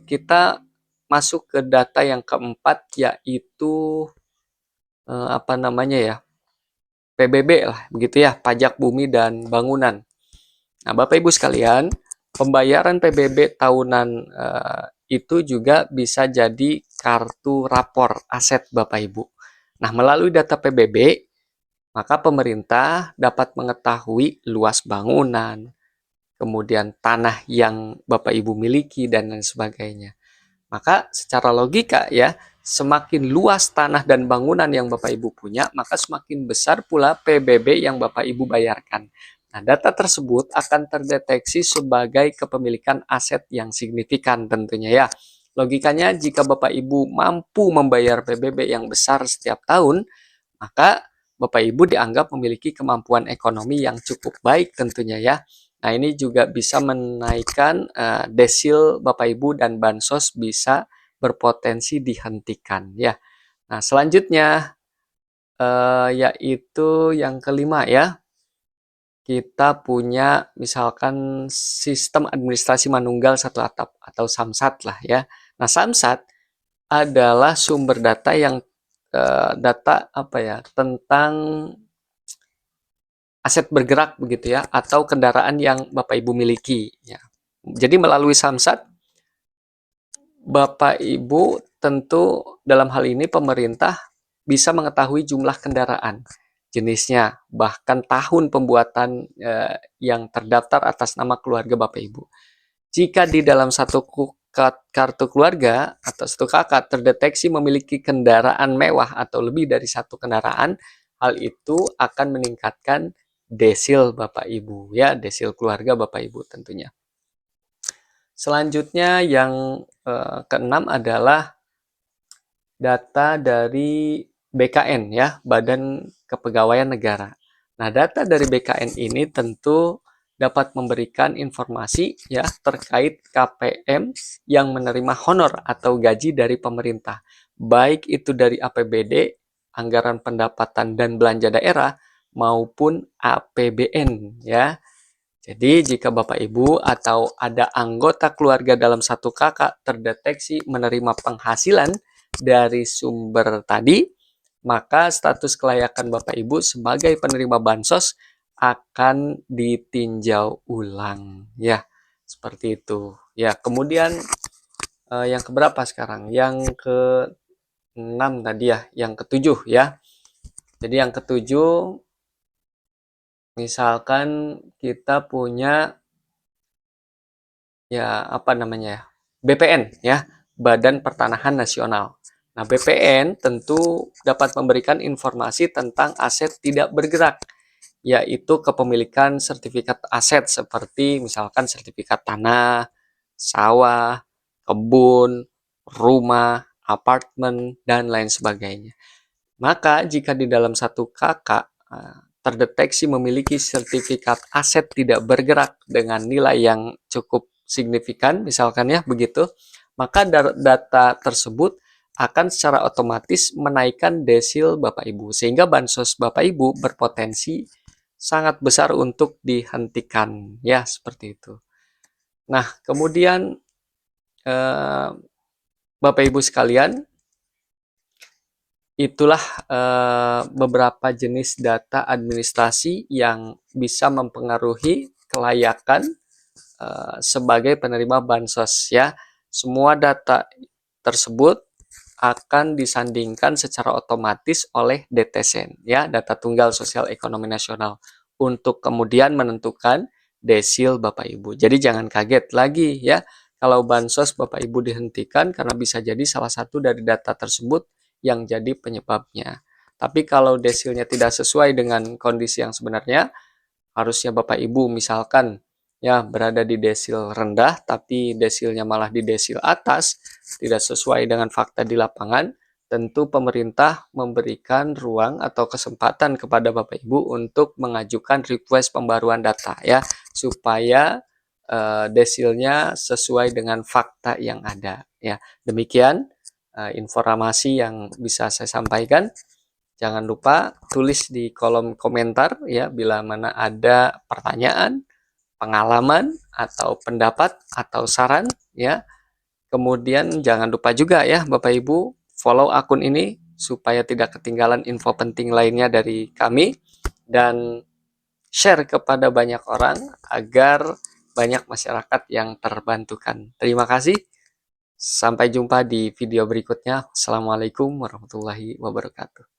kita masuk ke data yang keempat, yaitu apa namanya ya, PBB lah, begitu ya, pajak bumi dan bangunan. Nah, Bapak Ibu sekalian, pembayaran PBB tahunan itu juga bisa jadi kartu rapor aset Bapak Ibu. Nah, melalui data PBB, maka pemerintah dapat mengetahui luas bangunan, kemudian tanah yang Bapak Ibu miliki, dan lain sebagainya. Maka secara logika ya, semakin luas tanah dan bangunan yang Bapak Ibu punya, maka semakin besar pula PBB yang Bapak Ibu bayarkan. Nah, data tersebut akan terdeteksi sebagai kepemilikan aset yang signifikan tentunya ya. Logikanya, jika Bapak Ibu mampu membayar PBB yang besar setiap tahun, maka Bapak Ibu dianggap memiliki kemampuan ekonomi yang cukup baik tentunya ya. Nah, ini juga bisa menaikkan desil Bapak Ibu, dan bansos bisa berpotensi dihentikan ya. Nah, selanjutnya yaitu yang kelima ya. Kita punya misalkan sistem administrasi manunggal satu atap atau SAMSAT lah ya. Nah, SAMSAT adalah sumber data yang data apa ya, tentang aset bergerak begitu ya, atau kendaraan yang Bapak Ibu miliki ya. Jadi melalui Samsat, Bapak Ibu tentu dalam hal ini pemerintah bisa mengetahui jumlah kendaraan, jenisnya, bahkan tahun pembuatan yang terdaftar atas nama keluarga Bapak Ibu. Jika di dalam satu kartu keluarga atau satu kakak terdeteksi memiliki kendaraan mewah atau lebih dari satu kendaraan, hal itu akan meningkatkan desil Bapak Ibu ya, desil keluarga Bapak Ibu tentunya. Selanjutnya yang keenam adalah data dari BKN ya, Badan Kepegawaian Negara. Nah, data dari BKN ini tentu dapat memberikan informasi ya terkait KPM yang menerima honor atau gaji dari pemerintah, baik itu dari APBD, anggaran pendapatan dan belanja daerah, maupun APBN ya. Jadi jika Bapak Ibu atau ada anggota keluarga dalam satu kakak terdeteksi menerima penghasilan dari sumber tadi, maka status kelayakan Bapak Ibu sebagai penerima bansos akan ditinjau ulang ya. Seperti itu. Ya, kemudian yang keberapa sekarang? Yang ke-6 tadi ya, yang ketujuh ya. Jadi yang ketujuh, misalkan kita punya ya apa namanya ya, BPN ya, Badan Pertanahan Nasional. Nah, BPN tentu dapat memberikan informasi tentang aset tidak bergerak, yaitu kepemilikan sertifikat aset seperti misalkan sertifikat tanah, sawah, kebun, rumah, apartemen, dan lain sebagainya. Maka jika di dalam satu kakak terdeteksi memiliki sertifikat aset tidak bergerak dengan nilai yang cukup signifikan, misalkan ya begitu, maka data tersebut akan secara otomatis menaikkan desil Bapak Ibu, sehingga bansos Bapak Ibu berpotensi sangat besar untuk dihentikan, ya seperti itu. Nah, kemudian Bapak Ibu sekalian, itulah beberapa jenis data administrasi yang bisa mempengaruhi kelayakan sebagai penerima bansos ya. Semua data tersebut akan disandingkan secara otomatis oleh DTSEN ya, Data Tunggal Sosial Ekonomi Nasional, untuk kemudian menentukan desil Bapak Ibu. Jadi jangan kaget lagi ya kalau bansos Bapak Ibu dihentikan, karena bisa jadi salah satu dari data tersebut yang jadi penyebabnya. Tapi kalau desilnya tidak sesuai dengan kondisi yang sebenarnya, harusnya Bapak Ibu misalkan ya berada di desil rendah, tapi desilnya malah di desil atas, tidak sesuai dengan fakta di lapangan, tentu pemerintah memberikan ruang atau kesempatan kepada Bapak Ibu untuk mengajukan request pembaruan data ya, supaya desilnya sesuai dengan fakta yang ada ya. Demikian informasi yang bisa saya sampaikan. Jangan lupa tulis di kolom komentar ya bila mana ada pertanyaan, pengalaman, atau pendapat atau saran ya. Kemudian jangan lupa juga ya Bapak Ibu, follow akun ini supaya tidak ketinggalan info penting lainnya dari kami, dan share kepada banyak orang agar banyak masyarakat yang terbantukan. Terima kasih. Sampai jumpa di video berikutnya. Assalamualaikum warahmatullahi wabarakatuh.